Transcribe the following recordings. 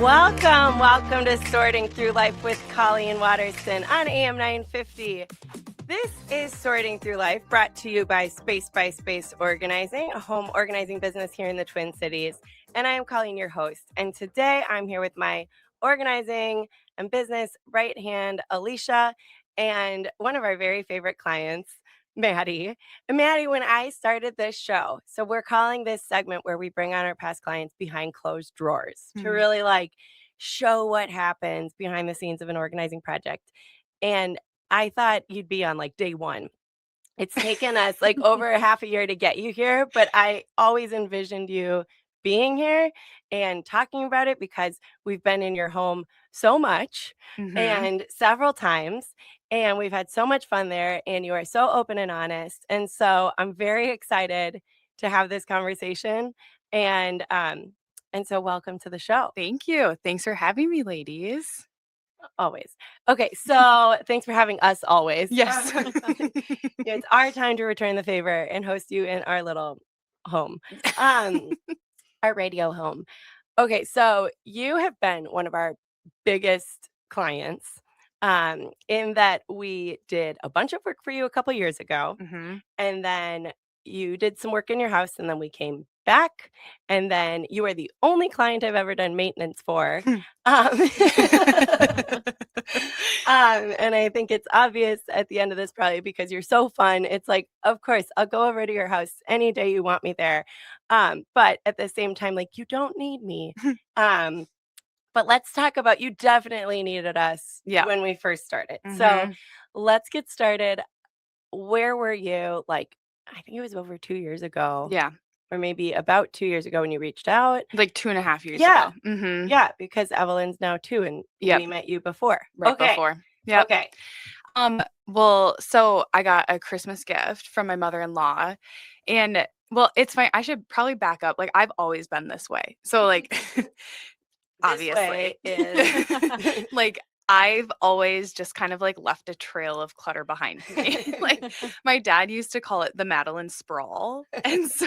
Welcome to Sorting Through Life with Colleen Waterston on AM 950. This is Sorting Through Life, brought to you by Space Organizing, a home organizing business here in the Twin Cities. And I am Colleen, your host. And today I'm here with my organizing and business right hand, Alicia, and one of our very favorite clients, Maddii. And Maddii, when I started this show, so we're calling this segment where we bring on our past clients behind closed drawers to really show what happens behind the scenes of an organizing project. And I thought you'd be on day one. It's taken us over a half a year to get you here, but I always envisioned you being here and talking about it because we've been in your home so much and several times, and we've had so much fun there, and you are so open and honest. And so I'm very excited to have this conversation. And so welcome to the show. Thank you. Thanks for having me, ladies. Always. Okay, so thanks for having us always. Yes. It's our time to return the favor and host you in our little home, our radio home. Okay, so you have been one of our biggest clients in that we did a bunch of work for you a couple years ago, and then you did some work in your house, and then we came back, and then you are the only client I've ever done maintenance for. And I think it's obvious at the end of this, probably because you're so fun. It's of course, I'll go over to your house any day you want me there. But at the same time, you don't need me. But let's talk about, you definitely needed us when we first started. So let's get started. Where were you? I think it was over 2 years ago. Yeah. Or maybe about 2 years ago when you reached out. 2.5 years ago. Yeah, because Evelyn's now 2 and we met you before. Before. Yeah. Okay. Well, so I got a Christmas gift from my mother-in-law, and it's fine. I should probably back up. I've always been this way. So obviously is I've always just kind of left a trail of clutter behind me. My dad used to call it the Madeline sprawl. And so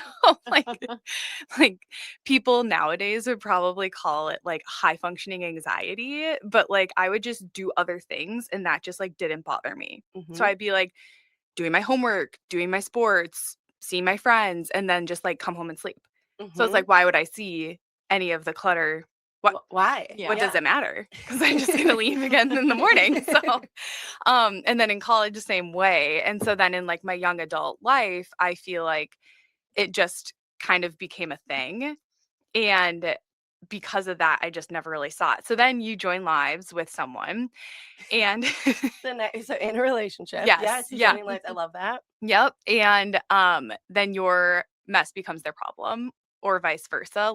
people nowadays would probably call it high functioning anxiety, but I would just do other things and that just didn't bother me. So I'd be doing my homework, doing my sports, seeing my friends, and then just come home and sleep. So it's why would I see any of the clutter? Why? What does it matter? Because I'm just going to leave again in the morning. So, and then in college, the same way. And so then in my young adult life, I feel it just kind of became a thing. And because of that, I just never really saw it. So then you join lives with someone and so in a relationship. Yes. Joining lives. I love that. Yep. And then your mess becomes their problem, or vice versa.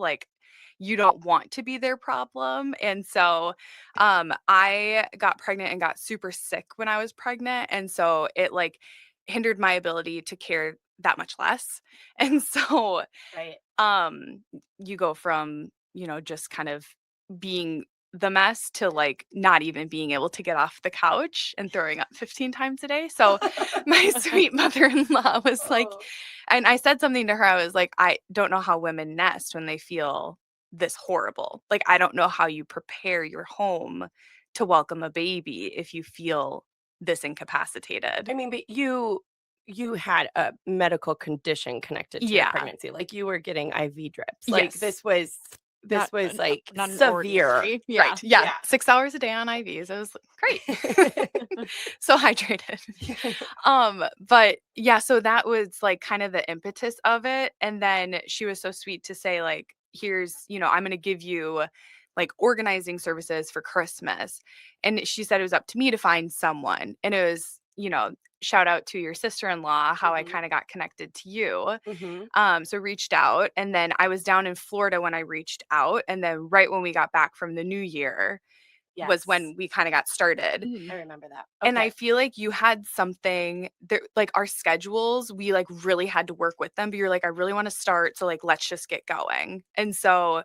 You don't want to be their problem. And so I got pregnant and got super sick when I was pregnant. And so it hindered my ability to care that much less. And so you go from, just kind of being the mess to not even being able to get off the couch and throwing up 15 times a day. So my sweet mother-in-law was and I said something to her. I was I don't know how women nest when they feel this horrible. I don't know how you prepare your home to welcome a baby if you feel this incapacitated. I mean, but you had a medical condition connected to your pregnancy. You were getting IV drips. Yes. This was not severe. Right. Yeah. 6 hours a day on IVs. It was great. So hydrated. But yeah, so that was kind of the impetus of it. And then she was so sweet to say here's, I'm going to give you organizing services for Christmas. And she said it was up to me to find someone. And it was, shout out to your sister-in-law, how I kind of got connected to you. So reached out, and then I was down in Florida when I reached out. And then right when we got back from the new year was when we kind of got started. I remember that. Okay. And I feel you had something there, our schedules, we really had to work with them, but you're I really want to start. So let's just get going. And so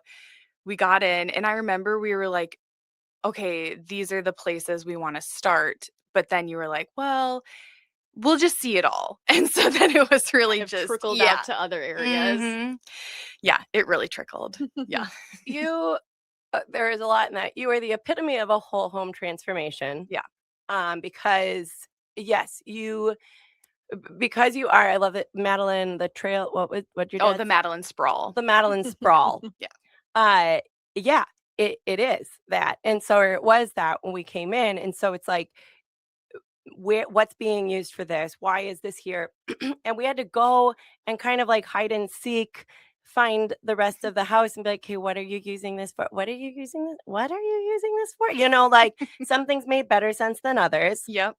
we got in, and I remember we were okay, these are the places we want to start. But then you were well, we'll just see it all. And so then it was really just trickled out to other areas. Yeah, it really trickled. Yeah. there is a lot in that. You are the epitome of a whole home transformation. Yeah. Because yes, because you are. I love it, Madeline. The trail. What your Oh, dad? the Madeline sprawl. The Madeline sprawl. Yeah. Yeah. It is that, and so it was that when we came in, and so it's like, what's being used for this? Why is this here? And we had to go and kind of like hide and seek, find the rest of the house and be like, okay, what are you using this for? What are you using this? What are you using this for? Like some things made better sense than others. Yep.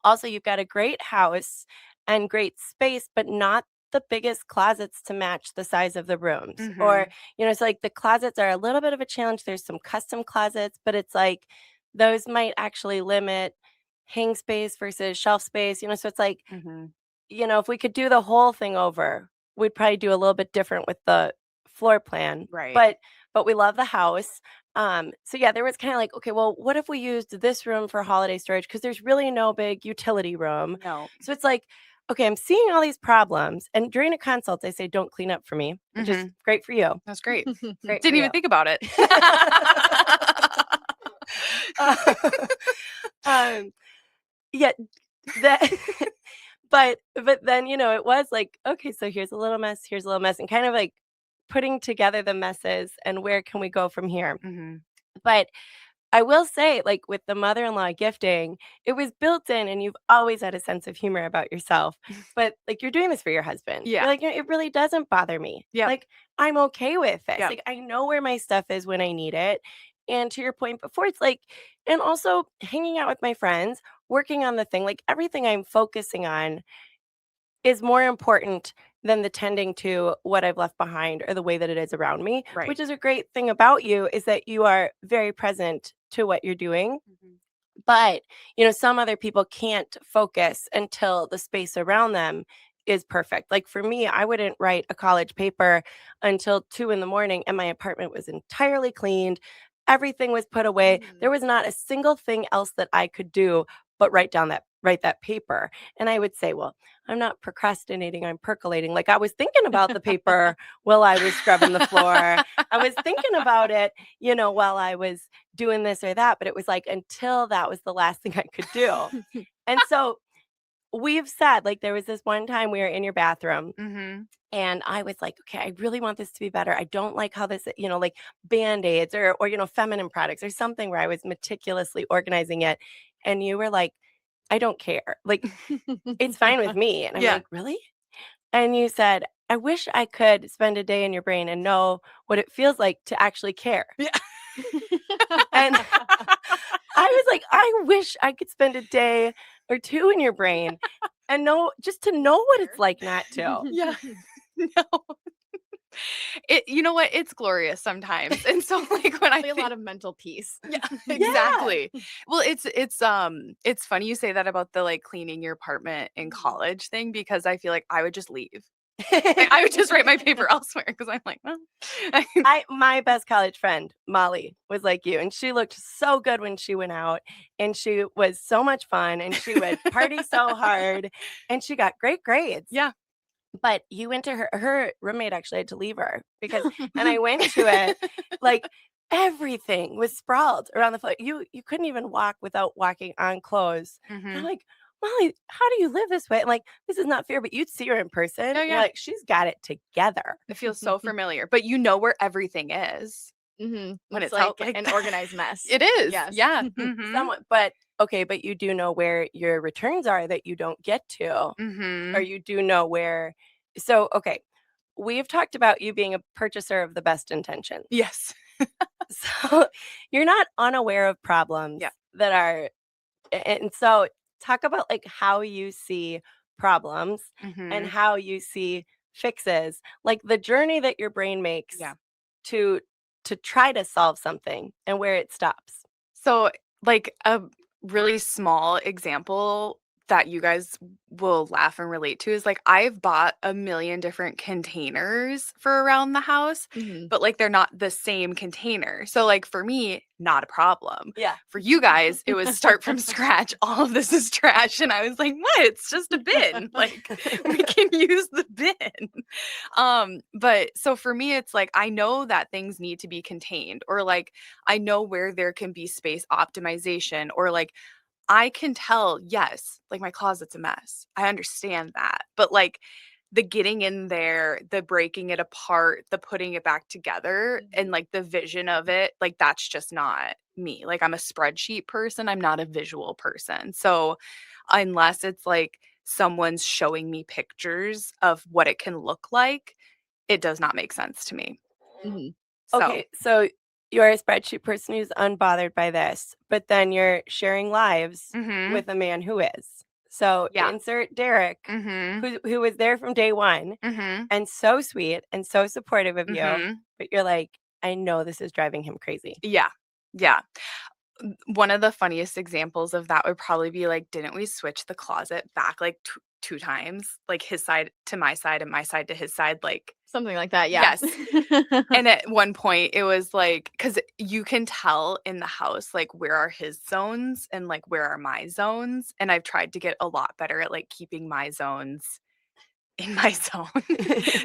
Also, you've got a great house and great space, but not the biggest closets to match the size of the rooms. Or, it's like the closets are a little bit of a challenge. There's some custom closets, but it's like those might actually limit hang space versus shelf space, so it's like, if we could do the whole thing over, we'd probably do a little bit different with the floor plan. Right. But we love the house. So yeah, there was kind of like, okay, well, what if we used this room for holiday storage? Because there's really no big utility room. No. So it's like, okay, I'm seeing all these problems. And during a consult, they say, don't clean up for me, which is great for you. That's great. Great Didn't even think about it. Yeah, that but then, it was like, okay, so here's a little mess, here's a little mess, and kind of like putting together the messes and where can we go from here. But I will say, like with the mother-in-law gifting, it was built in, and you've always had a sense of humor about yourself. But like you're doing this for your husband. Yeah. You're like, it really doesn't bother me. Yeah. Like I'm okay with this. Yeah. Like I know where my stuff is when I need it. And to your point before, it's like, and also hanging out with my friends, working on the thing, like everything I'm focusing on is more important than the tending to what I've left behind or the way that it is around me, Right. which is a great thing about you is that you are very present to what you're doing. But, some other people can't focus until the space around them is perfect. Like for me, I wouldn't write a college paper until 2 a.m. and my apartment was entirely cleaned. Everything was put away. There was not a single thing else that I could do but write that paper. And I would say, well, I'm not procrastinating, I'm percolating. Like I was thinking about the paper while I was scrubbing the floor. I was thinking about it, while I was doing this or that, but it was like until that was the last thing I could do. And so we've said, like, there was this one time we were in your bathroom and I was like, okay, I really want this to be better. I don't like how this, like Band-Aids or, feminine products or something where I was meticulously organizing it. And you were like, I don't care. Like, it's fine with me. And I'm like, really? And you said, I wish I could spend a day in your brain and know what it feels like to actually care. Yeah. And I was like, I wish I could spend a day or two in your brain and just to know what it's like not to. Yeah. No. You know what? It's glorious sometimes. And so like when I a lot of mental peace. Yeah, exactly. Well, it's funny you say that about the like cleaning your apartment in college thing because I feel like I would just leave. I would just write my paper elsewhere because I'm like, well. My best college friend, Molly, was like you, and she looked so good when she went out, and she was so much fun, and she would party so hard, and she got great grades. Yeah. But you went to her roommate actually had to leave her because, and I went to it, like everything was sprawled around the floor. You couldn't even walk without walking on clothes. I'm like, Molly, how do you live this way? And like, this is not fair, but you'd see her in person. Oh, You're like, she's got it together. It feels so familiar, but you know where everything is. When it's like out like an that. organized mess. It is. Yes. Yeah. Somewhat, but okay, but you do know where your returns are that you don't get to, or you do know where. So, okay, we've talked about you being a purchaser of the best intentions. Yes. So you're not unaware of problems that are, and so talk about like how you see problems and how you see fixes, like the journey that your brain makes to try to solve something and where it stops. So like a really small example that you guys will laugh and relate to is like I've bought a million different containers for around the house, but like they're not the same container. So like for me, not a problem. Yeah. For you guys, it was start from scratch. All of this is trash. And I was like, what? It's just a bin. Like we can use the bin. But so for me, it's like I know that things need to be contained, or like I know where there can be space optimization, or like I can tell, yes, like my closet's a mess. I understand that. But like the getting in there, the breaking it apart, the putting it back together, and like the vision of it, like that's just not me. Like I'm a spreadsheet person, I'm not a visual person. So unless it's like someone's showing me pictures of what it can look like, it does not make sense to me. So, Okay, so you're a spreadsheet person who's unbothered by this, but then you're sharing lives with a man who is. So yeah. insert Derek, who was there from day one and so sweet and so supportive of you, but you're like, I know this is driving him crazy. Yeah. Yeah. One of the funniest examples of that would probably be like, didn't we switch the closet back like two times? Like his side to my side and my side to his side, like something like that. Yeah. Yes. And at one point it was like, because you can tell in the house, like where are his zones and like where are my zones. And I've tried to get a lot better at like keeping my zones in my zone,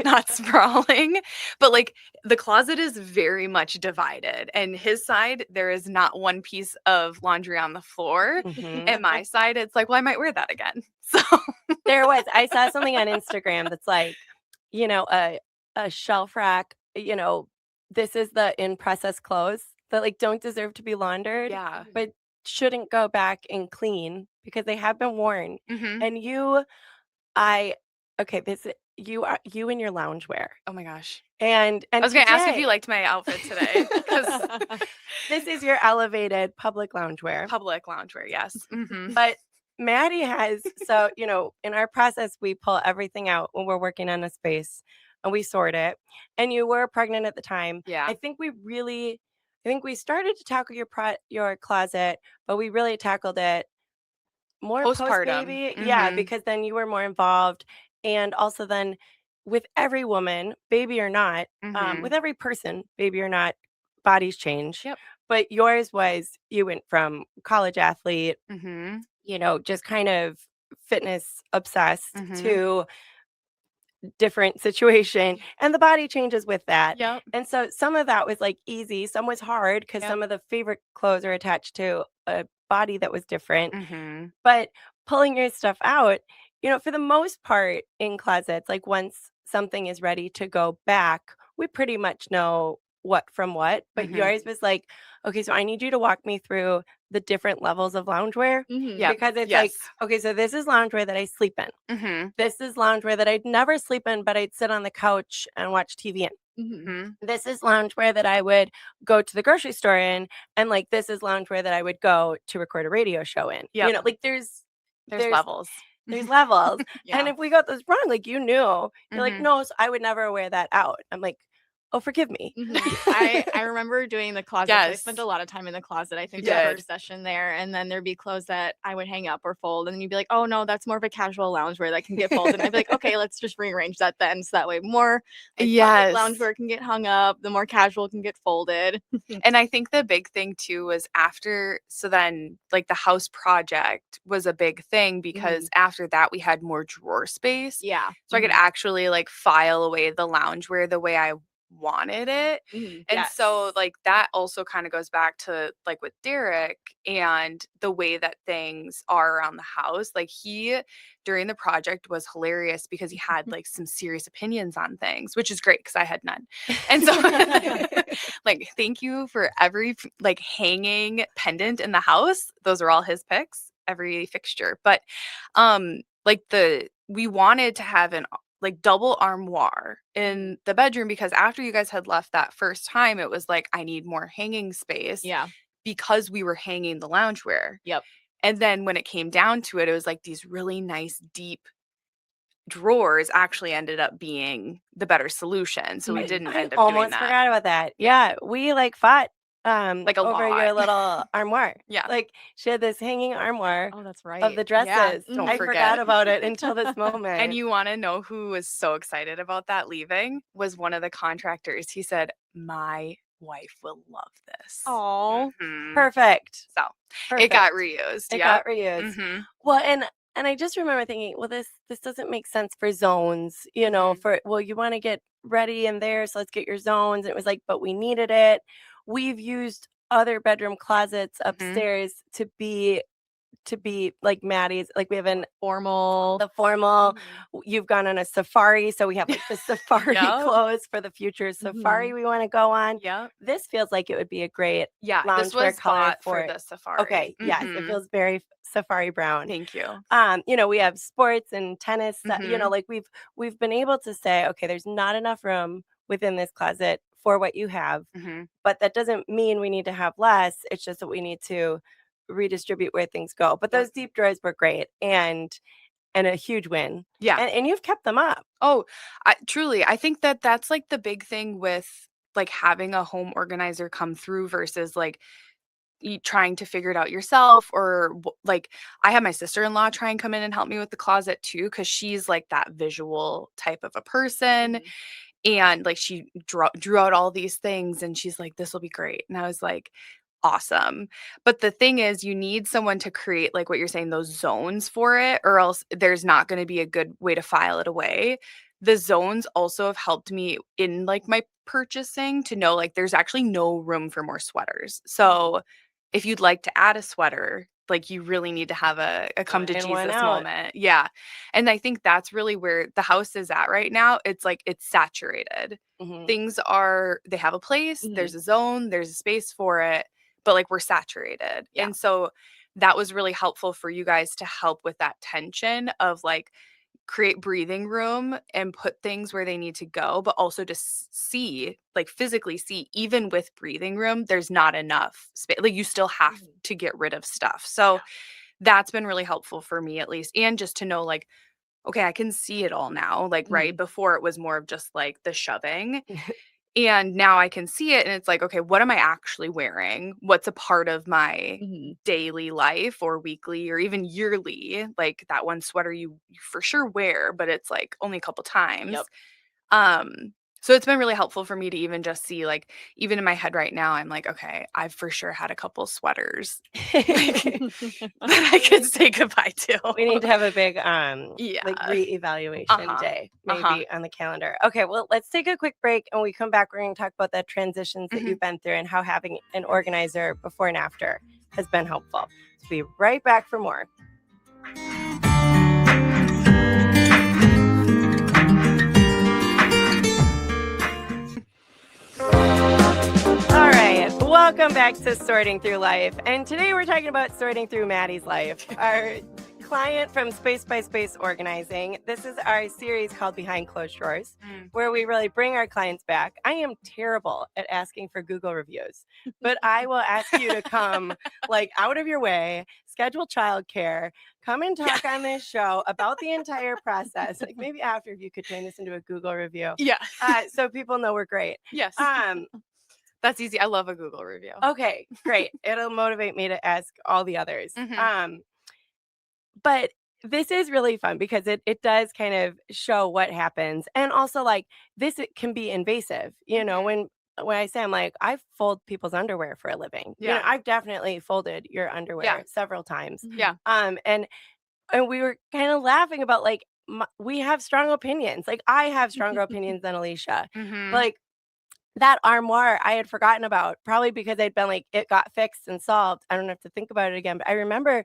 not sprawling. But like the closet is very much divided. And his side, there is not one piece of laundry on the floor. And my side, it's like, well, I might wear that again. So there was, I saw something on Instagram that's like, you know, a shelf rack, you know, this is the in-process clothes that like don't deserve to be laundered, yeah. but shouldn't go back and clean because they have been worn. And you and your loungewear. Oh my gosh. And I was going to ask if you liked my outfit today, because this is your elevated public loungewear. Public loungewear, yes. But Maddie has, so, you know, in our process, we pull everything out when we're working on a space and we sort it. And you were pregnant at the time. Yeah. I think we started to tackle your closet, but we really tackled it more postpartum. post-baby. Yeah, because then you were more involved. And also then with every woman, baby or not, with every person, baby or not, bodies change. Yep. But yours was, you went from college athlete, you know, just kind of fitness obsessed to different situation, and the body changes with that. Yep. And so some of that was like easy, some was hard because some of the favorite clothes are attached to a body that was different. But pulling your stuff out, you know, for the most part in closets, like once something is ready to go back, we pretty much know what from what. But yours was like, okay, so I need you to walk me through the different levels of loungewear, because it's like, okay, so this is loungewear that I sleep in. This is loungewear that I'd never sleep in, but I'd sit on the couch and watch TV in. This is loungewear that I would go to the grocery store in, and like this is loungewear that I would go to record a radio show in. You know, like there's levels. There's levels. And if we got this wrong, like you knew, you're like, no, so I would never wear that out. I'm like, oh, forgive me. I remember doing the closet. I spent a lot of time in the closet. I think the first session there, and then there'd be clothes that I would hang up or fold, and then you'd be like, oh no, that's more of a casual loungewear that can get folded. And I'd be like, okay, let's just rearrange that then, so that way more loungewear can get hung up, the more casual can get folded. And I think the big thing too was after, so then like the house project was a big thing, because after that we had more drawer space. So I could actually like file away the loungewear the way I wanted it. And so like that also kind of goes back to like with Derek and the way that things are around the house. Like he during the project was hilarious because he had like some serious opinions on things, which is great because I had none. And so like thank you for every like hanging pendant in the house. Those are all his picks, every fixture. But like we wanted to have an like double armoire in the bedroom, because after you guys had left that first time, it was like, I need more hanging space. Because we were hanging the loungewear. And then when it came down to it, it was like these really nice deep drawers actually ended up being the better solution. So we didn't end up doing that. Almost forgot about that. Yeah. We like fought Like a over your lot. little armoire. Yeah. Like she had this hanging armoire Oh, that's right. of the Yeah. dresses. Don't I forget. forgot about it until this moment. And you want to know who was so excited about that leaving? Was one of the contractors. He said, "My wife will love this." Oh, Perfect. So Perfect. it got reused. It got reused. Mm-hmm. Well, and I just remember thinking, well, this doesn't make sense for zones, you know, for, well, you want to get ready in there, so let's get your zones. It was like, but we needed it. We've used other bedroom closets upstairs to be like Maddii's, like we have the formal. You've gone on a safari, so we have like the safari clothes for the future safari we want to go on. Yeah. This feels like it would be a great this was color bought for the safari. Okay, yes, it feels very safari brown. Thank you. You know, we have sports and tennis, you know, like we've been able to say, okay, there's not enough room within this closet for what you have, but that doesn't mean we need to have less. It's just that we need to redistribute where things go. But those deep drawers were great and a huge win. Yeah. And you've kept them up. Oh, truly. I think that's like the big thing with like having a home organizer come through versus like trying to figure it out yourself, or like I had my sister-in-law try and come in and help me with the closet too, because she's like that visual type of a person. And like she drew out all these things and she's like, this will be great. And I was like, awesome. But the thing is, you need someone to create, like what you're saying, those zones for it, or else there's not going to be a good way to file it away. The zones also have helped me in like my purchasing to know like there's actually no room for more sweaters. So if you'd like to add a sweater, like you really need to have a come to Jesus moment. Yeah. And I think that's really where the house is at right now. It's like it's saturated. Things they have a place, there's a zone, there's a space for it, but like we're saturated. And so that was really helpful for you guys to help with that tension of like create breathing room and put things where they need to go, but also to see, like physically see, even with breathing room, there's not enough space. Like you still have to get rid of stuff. So that's been really helpful for me at least. And just to know like, okay, I can see it all now. Like right before it was more of just like the shoving. And now I can see it and it's like, okay, what am I actually wearing? What's a part of my daily life or weekly or even yearly? Like that one sweater you for sure wear, but it's like only a couple times. So it's been really helpful for me to even just see, like, even in my head right now, I'm like, okay, I've for sure had a couple sweaters that I could say goodbye to. We need to have a big like reevaluation day maybe on the calendar. Okay, well, let's take a quick break, and when we come back, we're going to talk about the transitions that you've been through and how having an organizer before and after has been helpful. So be right back for more. Welcome back to Sorting Through Life. And today we're talking about sorting through Maddii's life, our client from Space by Space Organizing. This is our series called Behind Closed Drawers, where we really bring our clients back. I am terrible at asking for Google reviews, but I will ask you to come like out of your way, schedule childcare, come and talk on this show about the entire process. Like maybe after you could turn this into a Google review. Yeah. So people know we're great. Yes. That's easy. I love a Google review. Okay, great. It'll motivate me to ask all the others. But this is really fun because it does kind of show what happens. And also like this, it can be invasive. You know, when I say I'm like, I fold people's underwear for a living. Yeah. You know, I've definitely folded your underwear several times. Yeah. And we were kind of laughing about like, we have strong opinions. Like I have stronger opinions than Alicia. Like, that armoire I had forgotten about, probably because I'd been like, it got fixed and solved. I don't have to think about it again. But I remember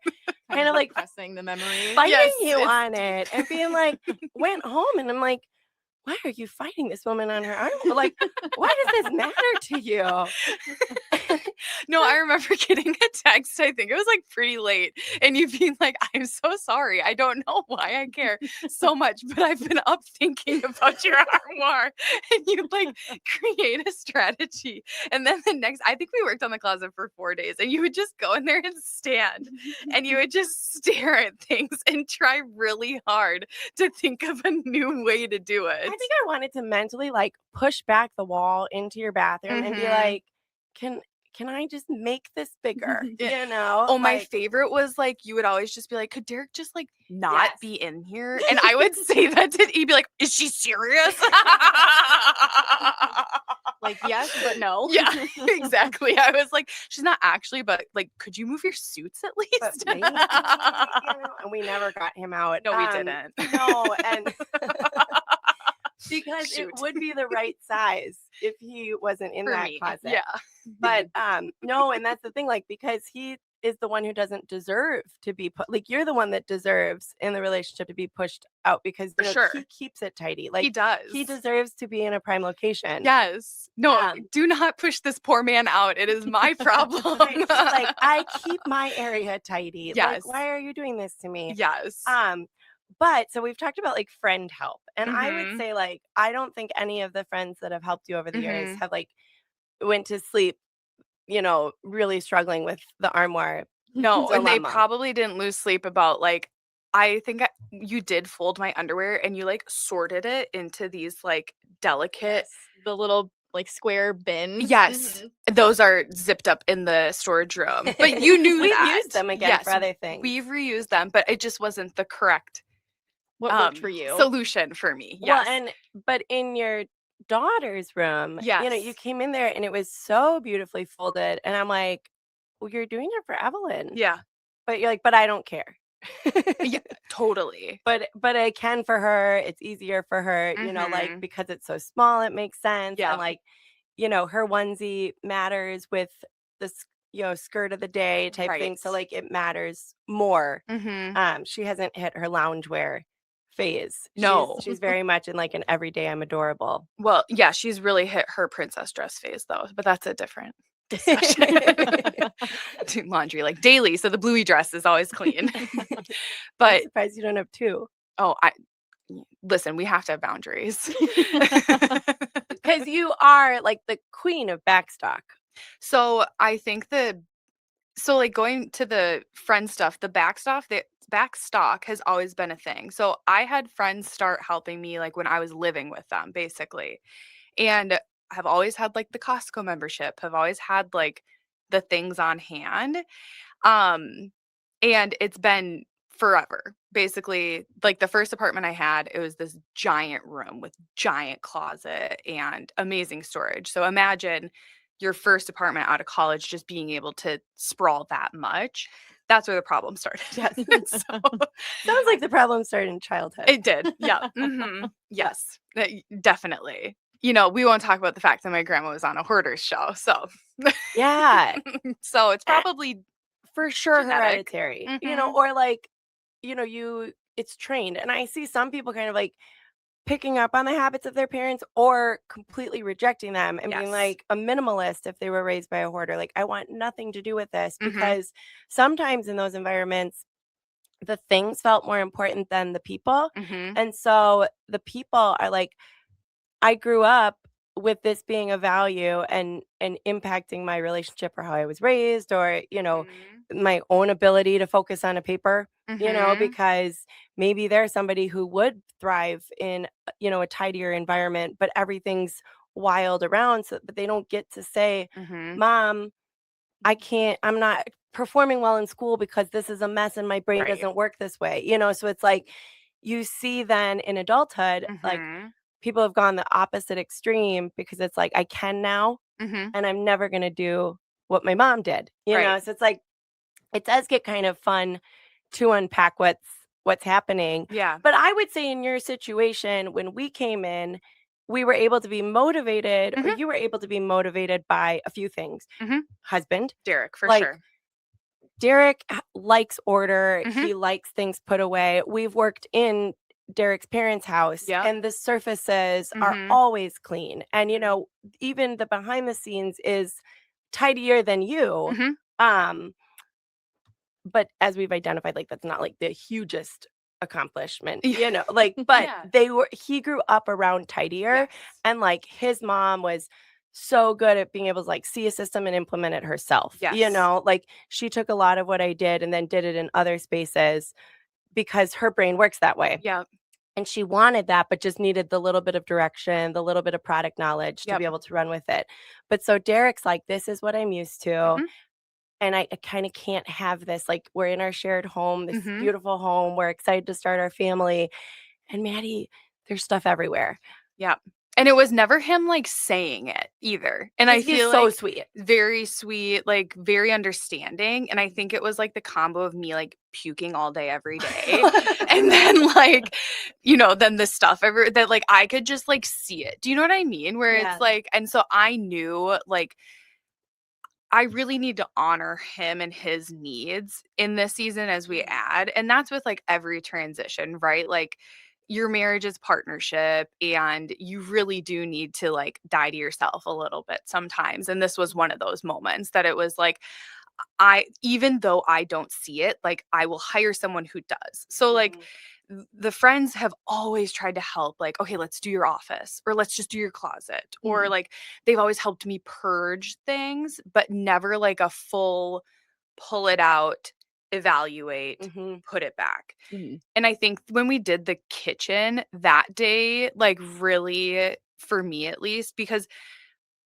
kind of like pressing the memory, fighting you on it and being like, went home and I'm like, why are you fighting this woman on her arm? Like, why does this matter to you? No, I remember getting a text. I think it was like pretty late. And you being like, I'm so sorry. I don't know why I care so much, but I've been up thinking about your armoire. And you like create a strategy. And then I think we worked on the closet for 4 days and you would just go in there and stand and you would just stare at things and try really hard to think of a new way to do it. I think I wanted to mentally like push back the wall into your bathroom and be like, can can I just make this bigger? You know? Oh, my favorite was like, you would always just be like, could Derek just like not be in here? And I would say that to, he'd be like, is she serious? Like, yes, but no. Yeah, exactly. I was like, she's not actually, but like, could you move your suits at least? But maybe, you know, and we never got him out. No, we didn't. No, and because Shoot. it would be the right size if he wasn't in For that me. closet. Yeah. But no, and that's the thing, like, because he is the one who doesn't deserve to be put, like, you're the one that deserves in the relationship to be pushed out because For sure. he keeps it tidy. Like, He does. he deserves to be in a prime location. Yes. No, do not push this poor man out. It is my problem. Right. She's like, I keep my area tidy. Yes. Like, why are you doing this to me? Yes. But so we've talked about like friend help. And I would Mhm. say, like, I don't think any of the friends that have helped you over the years Mhm. have like went to sleep, you know, really struggling with the armoire. No, and they dilemma. probably didn't lose sleep about like, I think you did fold my underwear and you like sorted it into these like delicate. The little like square bins. Yes, those are zipped up in the storage room. But you knew We've that. used them again Yes, for other things. we've reused them, but it just wasn't the correct What worked for you? solution for me. Yes. Well, but in your daughter's room, you know, Yes. you came in there and it was so beautifully folded. And I'm like, well, you're doing it for Evelyn. Yeah. But you're like, but I don't care. Yeah, totally. But I can for her. It's easier for her, you know, like Mhm. because it's so small, it makes sense. Yeah. And like, you know, her onesie matters with the you know, skirt of the day type thing. So Right. like it matters more. Mhm. She hasn't hit her loungewear phase. No. She's very much in like an everyday I'm adorable. Well, yeah, she's really hit her princess dress phase though, but that's a different discussion. Do laundry like daily, so the bluey dress is always clean. I'm But surprised you don't have two. oh, listen, we have to have boundaries. Because you are like the queen of backstock. So I think like going to the friend stuff, the backstock has always been a thing. So I had friends start helping me like when I was living with them, basically. And have always had like the Costco membership, have always had like the things on hand. And it's been forever. Basically, like the first apartment I had, it was this giant room with giant closet and amazing storage. So imagine your first apartment out of college just being able to sprawl that much. That's where the problem started. Yes. So, Sounds like the problem started in childhood. it did. Yeah. Yes, definitely. You know, we won't talk about the fact that my grandma was on a hoarder's show. So, Yeah, so it's probably for sure genetic. hereditary. You know, or like, you know, it's trained. And I see some people kind of like picking up on the habits of their parents or completely rejecting them and being Yes. like a minimalist if they were raised by a hoarder. Like, I want nothing to do with this Mhm. because sometimes in those environments, the things felt more important than the people. Mhm. And so the people are like, I grew up with this being a value and impacting my relationship or how I was raised or, you know, my own ability to focus on a paper, you know, Mhm. because maybe there's somebody who would thrive in, you know, a tidier environment, but everything's wild around. So, but they don't get to say, Mhm. Mom, I'm not performing well in school because this is a mess and my brain Right. doesn't work this way, you know? So it's like, you see then in adulthood, like Mhm. people have gone the opposite extreme because it's like, I can now Mhm. and I'm never going to do what my mom did, you know? Right. So it's like, it does get kind of fun to unpack what's happening. Yeah. But I would say in your situation, when we came in, we were able to be motivated, or Mhm. you were able to be motivated by a few things. Mhm. Husband. Derek, for Like, sure. Derek likes order. Mhm. He likes things put away. We've worked in Derek's parents' house, Yep. and the surfaces are Mhm. always clean. And, you know, even the behind the scenes is tidier than you. Mhm. But as we've identified, like, that's not like the hugest accomplishment, Yeah. you know, like, but Yeah. he grew up around tidier, Yes. and like his mom was so good at being able to like see a system and implement it herself. You Yes. know, like she took a lot of what I did and then did it in other spaces because her brain works that way. Yeah. And she wanted that, but just needed the little bit of direction, the little bit of product knowledge to be able to run with it. But so Derek's like, this is what I'm used to. And I kind of can't have this. Like, we're in our shared home, this beautiful home. We're excited to start our family. And Maddie, there's stuff everywhere. Yeah. And it was never him like saying it either. And I feel so like sweet. Very sweet, like very understanding. And I think it was like the combo of me like puking all day every day. And then like, then the stuff that like I could just like see it. Do you know what I mean? Where it's like, and so I knew like I really need to honor him and his needs in this season as we add. And that's with like every transition, right? Like your marriage is partnership and you really do need to like die to yourself a little bit sometimes. And this was one of those moments that it was like, even though I don't see it, like I will hire someone who does. So like the friends have always tried to help, like, okay, let's do your office or let's just do your closet. Or like they've always helped me purge things, but never like a full pull it out, evaluate, put it back. And I think when we did the kitchen that day, like really for me at least, because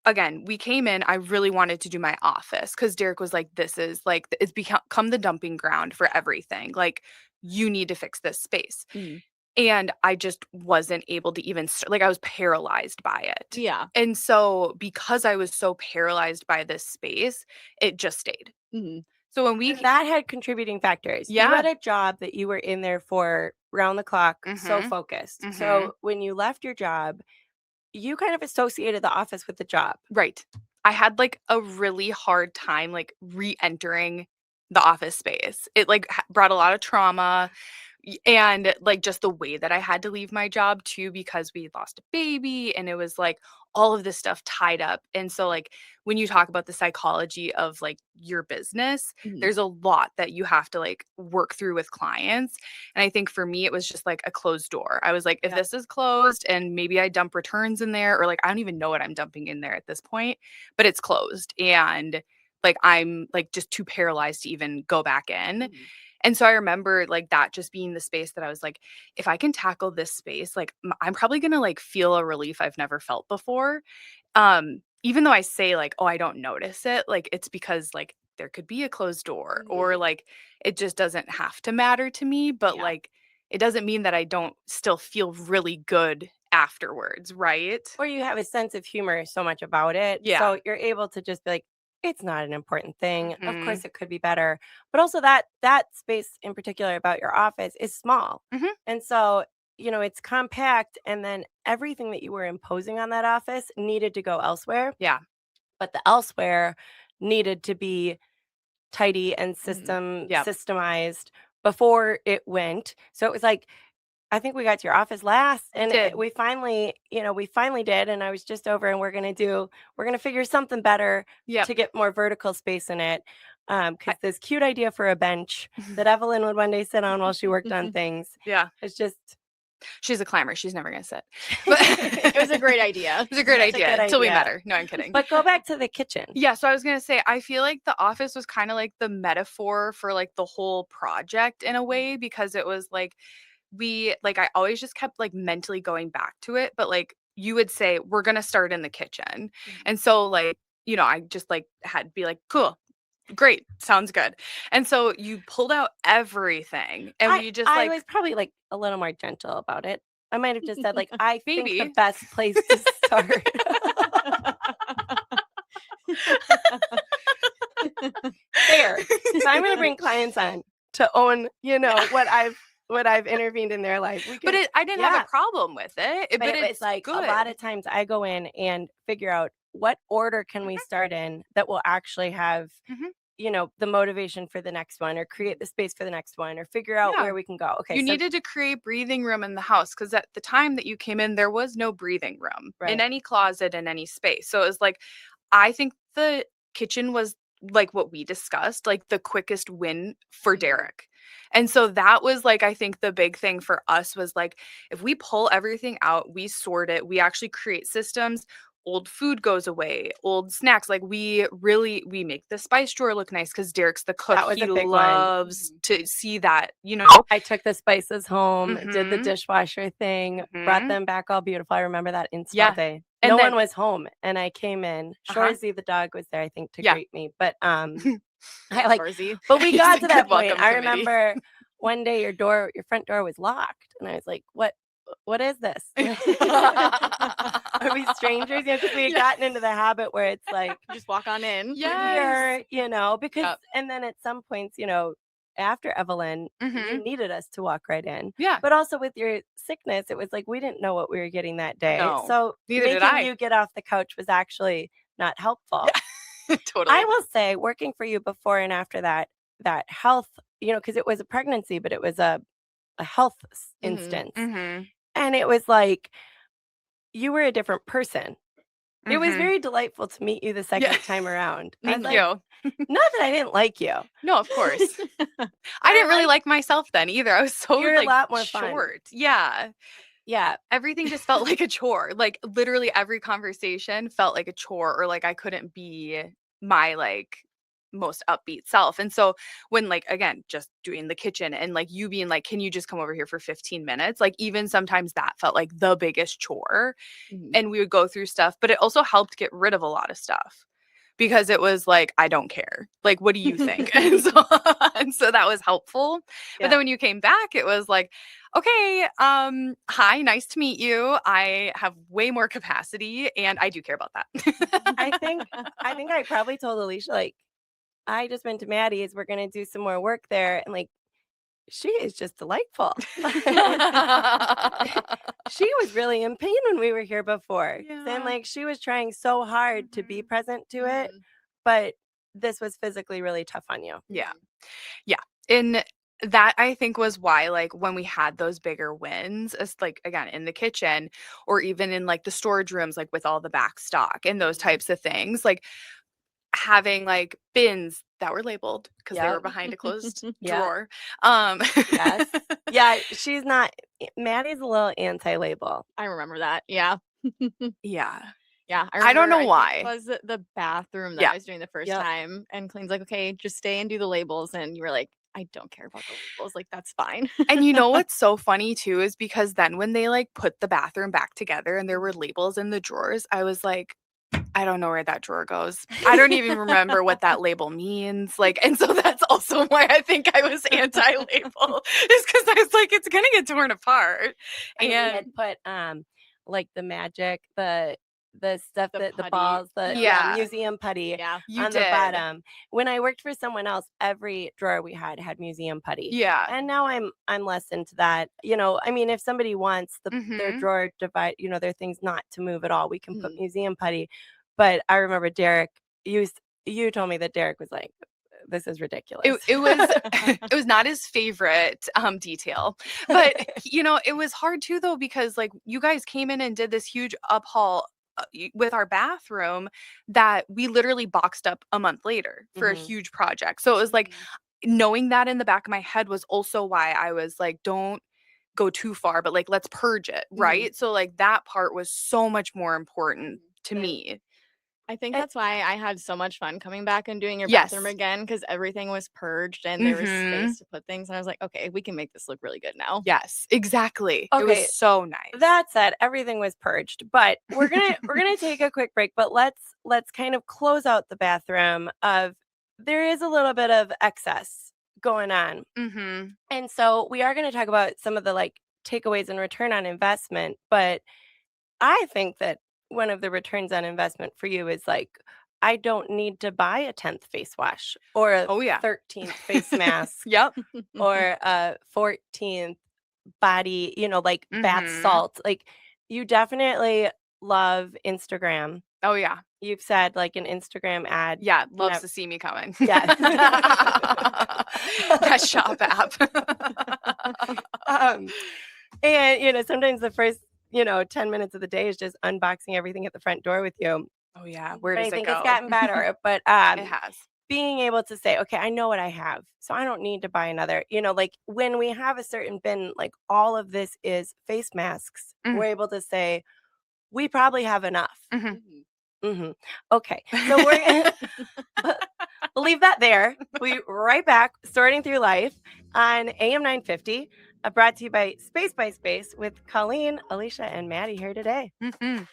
again, we came in, I really wanted to do my office because Derek was like, this is like, it's become the dumping ground for everything. Like, you need to fix this space. And I just wasn't able to even start, like, I was paralyzed by it. Yeah. And so, because I was so paralyzed by this space, it just stayed. So, when that had contributing factors. You had a job that you were in there for round the clock, so focused. So, when you left your job, you kind of associated the office with the job. Right. I had like a really hard time like re-entering the office space. It like brought a lot of trauma and like just the way that I had to leave my job too because we lost a baby and it was like all of this stuff tied up. And so like when you talk about the psychology of like your business, there's a lot that you have to like work through with clients. And I think for me it was just like a closed door. I was like, if this is closed and maybe I dump returns in there or like I don't even know what I'm dumping in there at this point, but it's closed and like I'm like just too paralyzed to even go back in. And so I remember like that just being the space that I was like, if I can tackle this space, like I'm probably going to like feel a relief I've never felt before. Even though I say like, oh, I don't notice it, like it's because like there could be a closed door or like it just doesn't have to matter to me, but like it doesn't mean that I don't still feel really good afterwards, right? Or you have a sense of humor so much about it. Yeah. So you're able to just be like, it's not an important thing. Of course it could be better. But also that space in particular about your office is small. And so, it's compact and then everything that you were imposing on that office needed to go elsewhere. Yeah. But the elsewhere needed to be tidy and systemized before it went. So it was like, I think we got to your office last and we finally did. And I was just over and we're going to figure something better to get more vertical space in it. Cause this cute idea for a bench that Evelyn would one day sit on while she worked on things. It's just, she's a climber. She's never going to sit. But it was a great idea. It was a great idea until we met her. No, I'm kidding. But go back to the kitchen. Yeah. So I was going to say, I feel like the office was kind of like the metaphor for like the whole project in a way, because it was like, I always just kept like mentally going back to it, but like you would say, we're going to start in the kitchen. And so like, I just like had to be like, cool, great, sounds good. And so you pulled out everything and you just I was probably like a little more gentle about it. I might have just said like, I think the best place to start. There. So I'm going to bring clients on to own, what I've intervened in their life. I didn't have a problem with it. But it's like good. A lot of times I go in and figure out what order can we start in that will actually have, the motivation for the next one or create the space for the next one or figure out where we can go. Okay. You needed to create breathing room in the house because at the time that you came in, there was no breathing room in any closet, in any space. So it was like, I think the kitchen was like what we discussed, like the quickest win for Derek. And so that was like, I think the big thing for us was like, if we pull everything out, we sort it, we actually create systems, old food goes away, old snacks. Like we make the spice drawer look nice because Derek's the cook. That was He a big one. loves to see that, you know. I took the spices home, did the Mhm. dishwasher thing, brought Mhm. them back all beautiful. I remember that Yeah. install day. And No then- one was home, and I came in. Shorzy the dog was there, I think, to Yeah. greet me. But I Shorzy. but we got to that Good point. welcome I committee. remember one day your front door was locked, and I was like, what is this? Are we strangers? You know, because we had gotten into the habit where it's like, Just walk on in. Yes. here, you know, because Yep. and then at some points, you know, after Evelyn, you Mhm. needed us to walk right in. Yeah. But also with your sickness, it was like we didn't know what we were getting that day. No, So neither did making I. you get off the couch was actually not helpful. Totally. I will say, working for you before and after that health, you know, because it was a pregnancy, but it was a health instance. Mhm. And it was like you were a different person. It was Mhm. very delightful to meet you the second time around. I was Thank like, you. not that I didn't like you. No, of course. I didn't really like myself then either. I was so You're like a lot more fun. short. Yeah. Yeah. Everything just felt like a chore. Like literally every conversation felt like a chore, or like I couldn't be my like most upbeat self. And so when like again just doing the kitchen and like you being like, can you just come over here for 15 minutes, like even sometimes that felt like the biggest chore. And we would go through stuff, but it also helped get rid of a lot of stuff because it was like, I don't care, like what do you think? and so that was helpful. But then when you came back, it was like, okay, hi, nice to meet you. I have way more capacity and I do care about that. I think I probably told Alicia, like, I just went to Maddie's. We're gonna do some more work there. And like, she is just delightful. She was really in pain when we were here before. And like she was trying so hard to be present to it, but this was physically really tough on you. Yeah. And that I think was why, like, when we had those bigger wins, as like again in the kitchen or even in like the storage rooms, like with all the back stock and those types of things, like having like bins that were labeled because they were behind a closed drawer. Yes. Yeah, she's not. Maddie's a little anti-label. I remember that. Yeah. Yeah. Yeah. I don't know why. It was the bathroom that I was doing the first time. And Colleen's like, okay, just stay and do the labels. And you were like, I don't care about the labels. Like, that's fine. And you know what's so funny too is because then when they like put the bathroom back together and there were labels in the drawers, I was like, I don't know where that drawer goes. I don't even remember what that label means. Like, and so that's also why I think I was anti-label, is because I was like, it's gonna get torn apart. And we had put like the magic, the stuff that the balls, the museum putty on the bottom. When I worked for someone else, every drawer we had museum putty. Yeah. And now I'm less into that. You know, I mean, if somebody wants their drawer divide, you know, their things not to move at all, we can put museum putty. But I remember Derek, you told me that Derek was like, this is ridiculous. It was it was not his favorite detail, but you know, it was hard too though, because like you guys came in and did this huge uphaul with our bathroom that we literally boxed up a month later for a huge project. So it was like knowing that in the back of my head was also why I was like, don't go too far, but like let's purge it, right? So like that part was so much more important to me. I think that's why I had so much fun coming back and doing your bathroom again, because everything was purged and there was space to put things. And I was like, okay, we can make this look really good now. Yes, exactly. Okay. It was so nice. That said, everything was purged, but we're gonna take a quick break. But let's kind of close out the bathroom. There is a little bit of excess going on, and so we are going to talk about some of the like takeaways and return on investment. But I think that one of the returns on investment for you is like, I don't need to buy a 10th face wash or a 13th face mask or a 14th body, you know, like bath salt. Like you definitely love Instagram. Oh yeah. You've said like an Instagram ad. Yeah, loves to see me coming. Yeah. That shop app. And you know, sometimes the first 10 minutes of the day is just unboxing everything at the front door with you. Oh yeah, where does it go? I think it's gotten better, but it has. Being able to say, okay, I know what I have, so I don't need to buy another. You know, like when we have a certain bin, like all of this is face masks, we're able to say, we probably have enough. Mhm. Okay, so we'll leave that there. We'll be right back, sorting through life on AM 950, brought to you by Space with Colleen, Alicia, and Maddii here today. Mhm.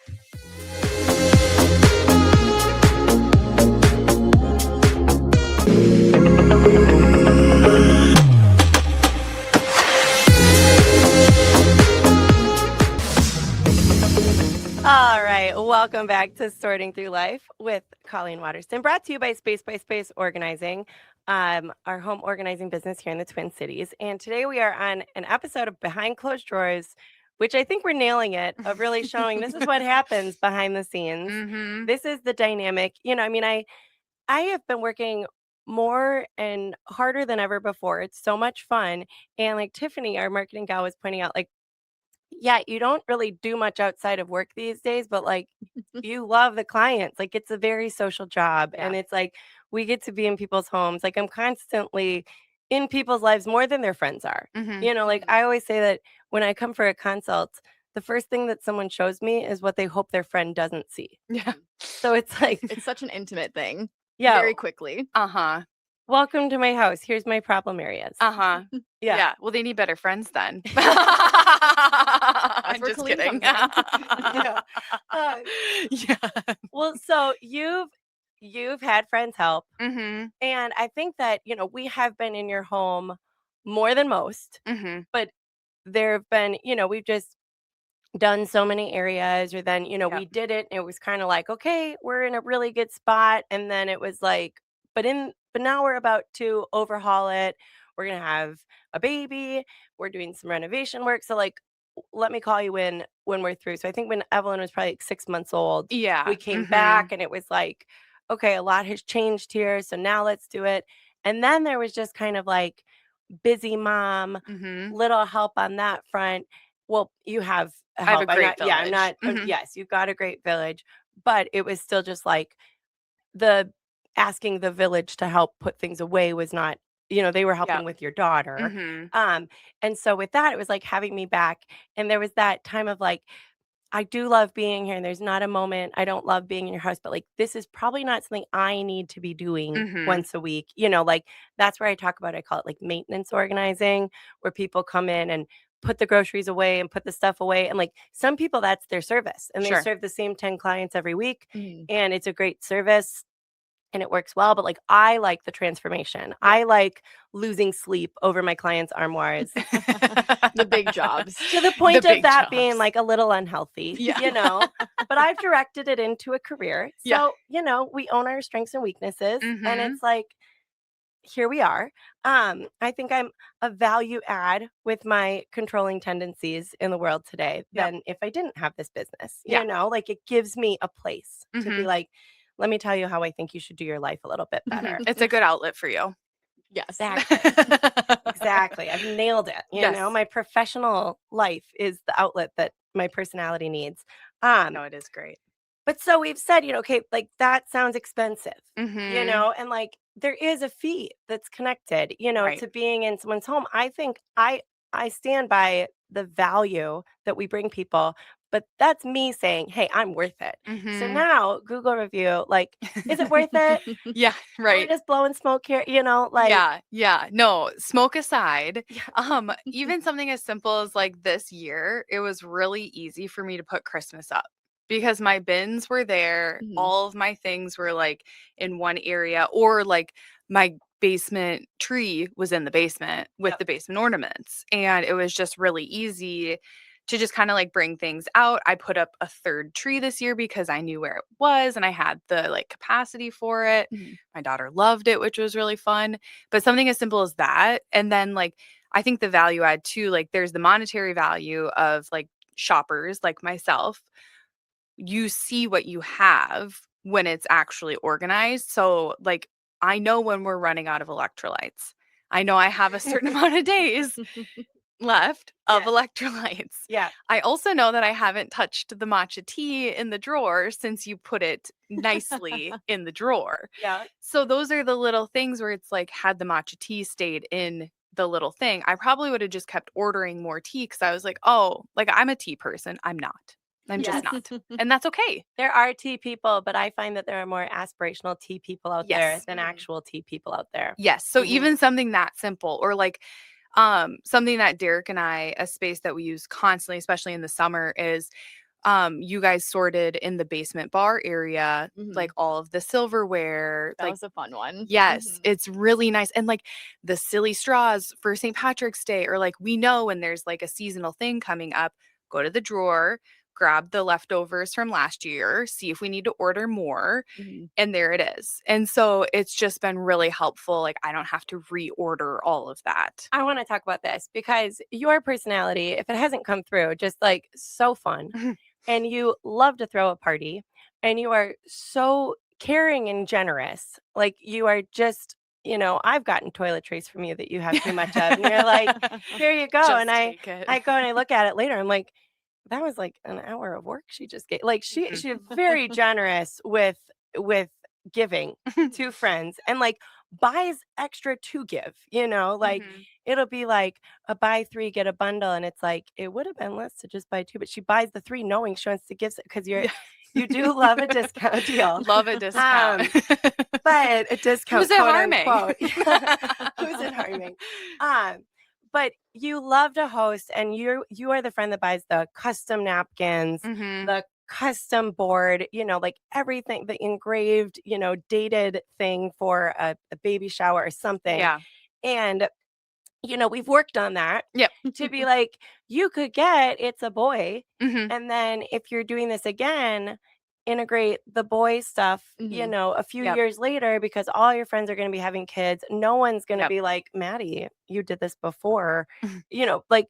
All right, welcome back to Sorting Through Life with Colleen Waterston, brought to you by Space Organizing, our home organizing business here in the Twin Cities. And today we are on an episode of Behind Closed Drawers, which I think we're nailing it, of really showing this is what happens behind the scenes. Mhm. This is the dynamic. I have been working more and harder than ever before. It's so much fun. And like Tiffany, our marketing gal, was pointing out, like, yeah, you don't really do much outside of work these days, but like you love the clients. Like it's a very social job. Yeah. And it's like we get to be in people's homes. Like I'm constantly in people's lives more than their friends are. Mhm. Like I always say that when I come for a consult, the first thing that someone shows me is what they hope their friend doesn't see. Yeah. So it's like, It's such an intimate thing. yeah, Very quickly. Uh-huh. welcome to my house. Here's my problem areas. Uh-huh. Yeah. Yeah. Well, they need better friends then. I'm where just Colleen kidding. comes Yeah. Yeah. Well, so you've had friends help. Mhm. And I think that, we have been in your home more than most, Mhm. but there have been, we've just done so many areas, or then, Yep. we did it and it was kind of like, okay, we're in a really good spot. And then it was like, but now we're about to overhaul it. We're going to have a baby. We're doing some renovation work. So like, let me call you in when we're through. So I think when Evelyn was probably like 6 months old, Yeah. we came Mhm. back and it was like, okay, a lot has changed here. So now let's do it. And then there was just kind of like busy mom, Mhm. little help on that front. Well, you have I have a help. great I'm not, village. Mhm. yes, you've got a great village, but it was still just like the asking the village to help put things away was not, they were helping Yep. with your daughter. Mhm. And so with that, it was like having me back. And there was that time of like, I do love being here, and there's not a moment I don't love being in your house, but like this is probably not something I need to be doing Mhm. once a week. Like that's where I talk about, I call it like maintenance organizing, where people come in and put the groceries away and put the stuff away. And like some people, that's their service, and they Sure. serve the same 10 clients every week. Mhm. And it's a great service and it works well. But like I like the transformation. I like losing sleep over my clients' armoires. The big jobs. To the point The of big that being jobs. like a little unhealthy, Yeah. but I've directed it into a career. Yeah. So, we own our strengths and weaknesses. And Mhm. it's like, here we are. I think I'm a value add with my controlling tendencies in the world today Yep. than if I didn't have this business. Yeah. Like it gives me a place to be Mhm. like, let me tell you how I think you should do your life a little bit better. It's a good outlet for you. Yes. Exactly. I've nailed it. Yes. My professional life is the outlet that my personality needs. No, it is great. But so we've said, okay, like that sounds expensive, Mhm. and like there is a fee that's connected, Right. to being in someone's home. I think I stand by the value that we bring people, but that's me saying, hey, I'm worth it. So Mhm. now Google review, like, is it worth it? Yeah, Are we right. just blowing smoke here? Like, Yeah. No, smoke aside, yeah. even something as simple as like this year, it was really easy for me to put Christmas up because my bins were there. Mhm. All of my things were like in one area, or like my basement tree was in the basement with Yep. the basement ornaments. And it was just really easy to just kind of like bring things out. I put up a third tree this year because I knew where it was and I had the like capacity for it. Mhm. My daughter loved it, which was really fun. But something as simple as that. And then like I think the value add too, like there's the monetary value of like shoppers like myself. You see what you have when it's actually organized. So like I know when we're running out of electrolytes. I know I have a certain amount of days left of Yes. electrolytes. Yeah. I also know that I haven't touched the matcha tea in the drawer since you put it nicely in the drawer. Yeah. So those are the little things where it's like, had the matcha tea stayed in the little thing, I probably would have just kept ordering more tea because I was like, oh, like I'm a tea person. I'm not. I'm just not. And that's okay. There are tea people, but I find that there are more aspirational tea people out there Yes. than actual tea people out there. Yes. So even something that simple, or like something that Derek and I, a space that we use constantly, especially in the summer, is you guys sorted in the basement bar area, like all of the silverware. That like, was a fun one. Yes, it's really nice. And like the silly straws for St. Patrick's Day, or like we know when there's like a seasonal thing coming up, go to the drawer, grab the leftovers from last year, see if we need to order more. And there it is. And so it's just been really helpful. Like I don't have to reorder all of that. I want to talk about this because your personality, if it hasn't come through, just like so fun. And you love to throw a party, and you are so caring and generous. Like you are just, I've gotten toiletries from you that you have too much of. And you're like, here you go. Just And I take it. go and I look at it later. I'm like, that was like an hour of work she just gave. Like she's very generous with giving to friends, and like buys extra to give, like it'll be like a buy 3 get a bundle, and it's like it would have been less to just buy 2, but she buys the 3 knowing she wants to give it because you do love a discount deal. Love a discount. But a discount, Who's it harming? Who's it harming? But you love to host, and you are the friend that buys the custom napkins, the custom board, like everything, the engraved, dated thing for a baby shower or something. Yeah. And, we've worked on that to be like, you could get It's a Boy. And then if you're doing this again, integrate the boy stuff, a few years later, because all your friends are going to be having kids. No one's going to be like, Maddie, you did this before, like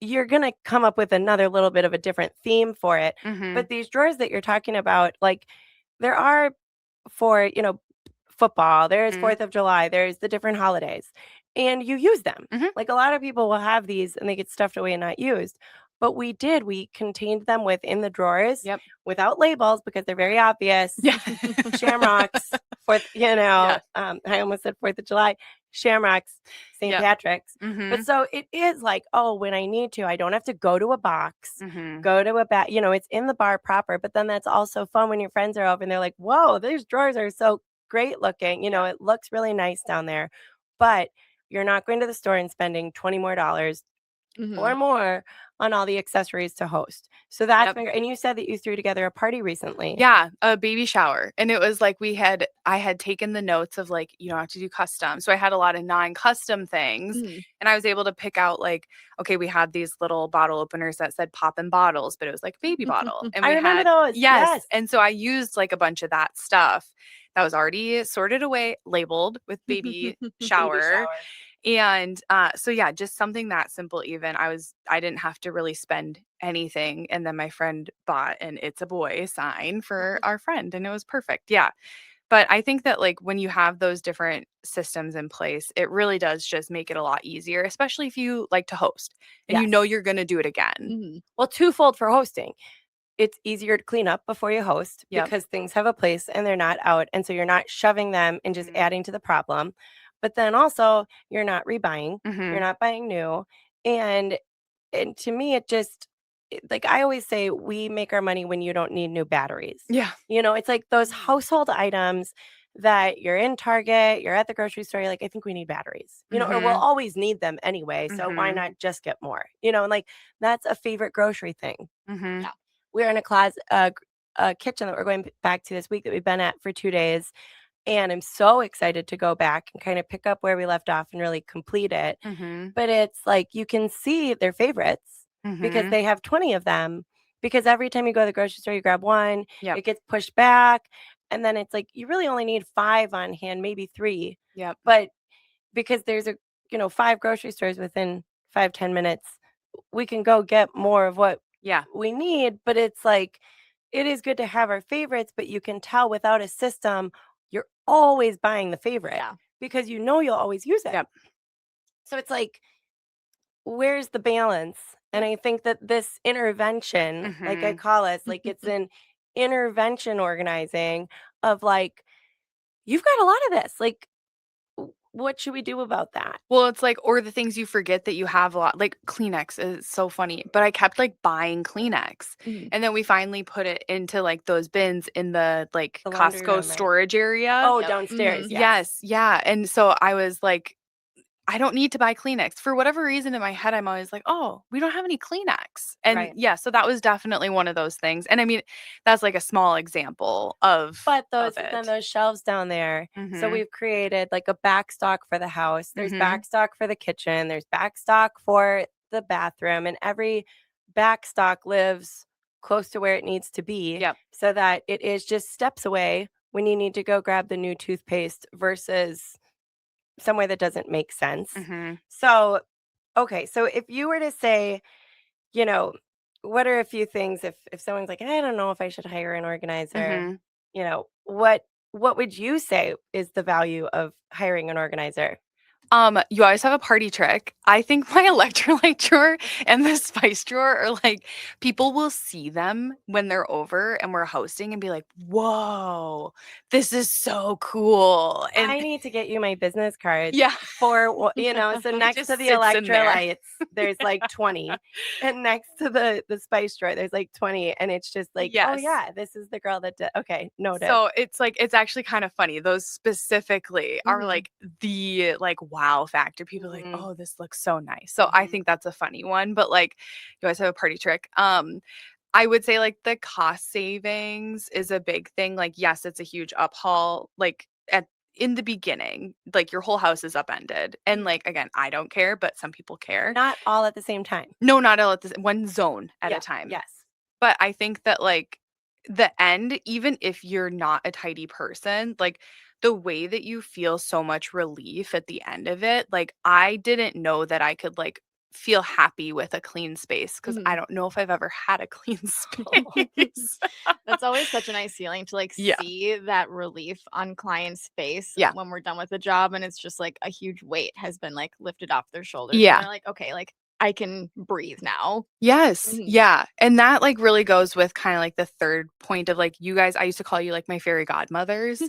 you're going to come up with another little bit of a different theme for it. But these drawers that you're talking about, like there are for, football, there's 4th of July, there's the different holidays, and you use them. Like a lot of people will have these and they get stuffed away and not used. But we contained them within the drawers without labels because they're very obvious. Shamrocks, I almost said 4th of July, Shamrocks, St. Patrick's. But so it is like, oh, when I need to, I don't have to go to a box, go to a bag, it's in the bar proper. But then that's also fun when your friends are over and they're like, whoa, these drawers are so great looking. It looks really nice down there. But you're not going to the store and spending $20 more or more on all the accessories to host. So that's and you said that you threw together a party recently. Yeah, a baby shower. And it was like I had taken the notes of like, you don't have to do custom. So I had a lot of non-custom things. And I was able to pick out like, okay, we had these little bottle openers that said poppin' bottles, but it was like baby bottle. And I remember those. Yes. And so I used like a bunch of that stuff that was already sorted away, labeled with baby shower. And so yeah, just something that simple. Even I didn't have to really spend anything, and then my friend bought an It's a Boy sign for our friend, and it was perfect. Yeah. But I think that like when you have those different systems in place, it really does just make it a lot easier, especially if you like to host and you're going to do it again. Well, twofold for hosting. It's easier to clean up before you host because things have a place and they're not out. And so you're not shoving them and just adding to the problem. But then also you're not rebuying, you're not buying new. And to me, it just, like I always say, we make our money when you don't need new batteries. Yeah. It's like those household items that you're in Target, you're at the grocery store, you're like, I think we need batteries, or we'll always need them anyway. So why not just get more, and like, that's a favorite grocery thing. Yeah. We're in a closet, a kitchen that we're going back to this week that we've been at for 2 days. And I'm so excited to go back and kind of pick up where we left off and really complete it. But it's like, you can see their favorites because they have 20 of them, because every time you go to the grocery store, you grab one, it gets pushed back. And then it's like, you really only need 5 on hand, maybe 3. But because there's 5 grocery stores within 5-10 minutes, we can go get more of what we need. But it's like, it is good to have our favorites, but you can tell without a system, you're always buying the favorite because you'll always use it. So it's like, where's the balance? And I think that this intervention, like I call it, like it's an intervention organizing of like, you've got a lot of this. Like, what should we do about that? Well, it's like, or the things you forget that you have a lot, like Kleenex is so funny, but I kept like buying Kleenex. And then we finally put it into like those bins in the like The laundry Costco room, right? storage area. Oh, downstairs. Yes. Yeah. And so I was like, I don't need to buy Kleenex. For whatever reason in my head, I'm always like, oh, we don't have any Kleenex. And Right. yeah, so that was definitely one of those things. And I mean, that's like a small example of But of then it. those shelves down there. So Mhm. we've created like a back stock for the house. There's Mhm. back stock for the kitchen. There's back stock for the bathroom, and every back stock lives close to where it needs to be. Yep. So that it is just steps away when you need to go grab the new toothpaste versus somewhere that doesn't make sense. Mhm. So, okay, so if you were to say, you know, what are a few things if someone's like, I don't know if I should hire an organizer, Mhm. you know, what would you say is the value of hiring an organizer? You always have a party trick. I think my electrolyte drawer and the spice drawer are like, people will see them when they're over and we're hosting and be like, whoa, this is so cool. And I need to get you my business cards yeah, for, so It next just to the sits in there. electrolytes, there's like 20. And next to the spice drawer, there's like 20. And it's just like, oh Yes. yeah, this is the girl that did. Okay, noted. So it's like, it's actually kind of funny. Those specifically are Mhm. like the like wow factor. People are like, Mhm. oh, this looks so nice. So I Mhm. think that's a funny one. But like, you always have a party trick. I would say like the cost savings is a big thing. Like, yes, it's a huge uphaul. Like in the beginning, like your whole house is upended. And like again, I don't care, but some people care. Not all at the same time. No, not all at one zone at Yeah, a time. Yes. But I think that like the end, even if you're not a tidy person, like the way that you feel so much relief at the end of it, like I didn't know that I could like feel happy with a clean space because I don't know if I've ever had a clean space. That's always such a nice feeling to like Yeah. see that relief on clients' face Yeah. when we're done with the job, and it's just like a huge weight has been like lifted off their shoulders. Yeah. And they're like, okay, like I can breathe now. Yes. Mhm. Yeah. And that like really goes with kind of like the third point of like you guys, I used to call you like my fairy godmothers.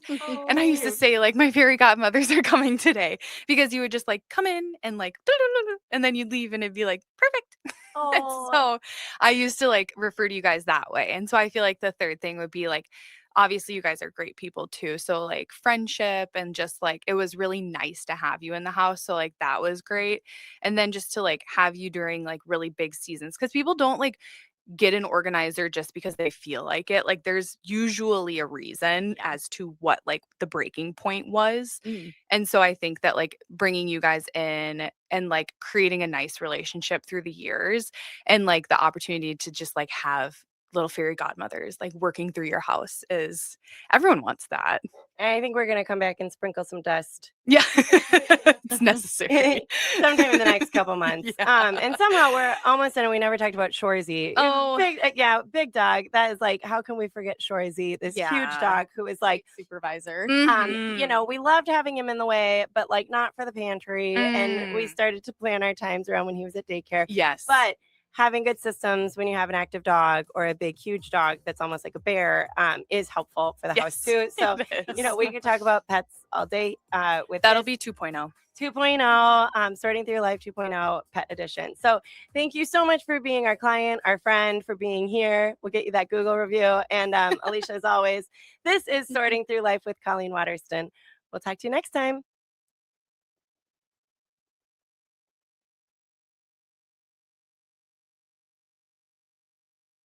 And I used to say like my fairy godmothers are coming today because you would just like come in and like and then you'd leave and it'd be like perfect. And Oh, so I used to like refer to you guys that way. And so I feel like the third thing would be like obviously you guys are great people too. So like friendship and just like it was really nice to have you in the house. So like that was great. And then just to like have you during like really big seasons because people don't like get an organizer just because they feel like it. Like there's usually a reason as to what like the breaking point was. Mhm. And so I think that like bringing you guys in and like creating a nice relationship through the years and like the opportunity to just like have little fairy godmothers like working through your house is everyone wants that. I think we're gonna come back and sprinkle some dust. Yeah. It's necessary. Sometime in the next couple months. Yeah. And somehow we're almost done and we never talked about Shorzy. Oh. Big dog. That is like, how can we forget Shorzy? This huge Yeah. dog who is like supervisor. Mhm. we loved having him in the way, but like not for the pantry. And we started to plan our times around when he was at daycare. Yes. But having good systems when you have an active dog or a big, huge dog that's almost like a bear is helpful for the house too. So, we could talk about pets all day with that'll this. be 2.0. 2.0, Sorting Through Your Life 2.0 Pet Edition. So thank you so much for being our client, our friend, for being here. We'll get you that Google review. And Alicia, as always, this is Sorting Through Life with Colleen Waterston. We'll talk to you next time.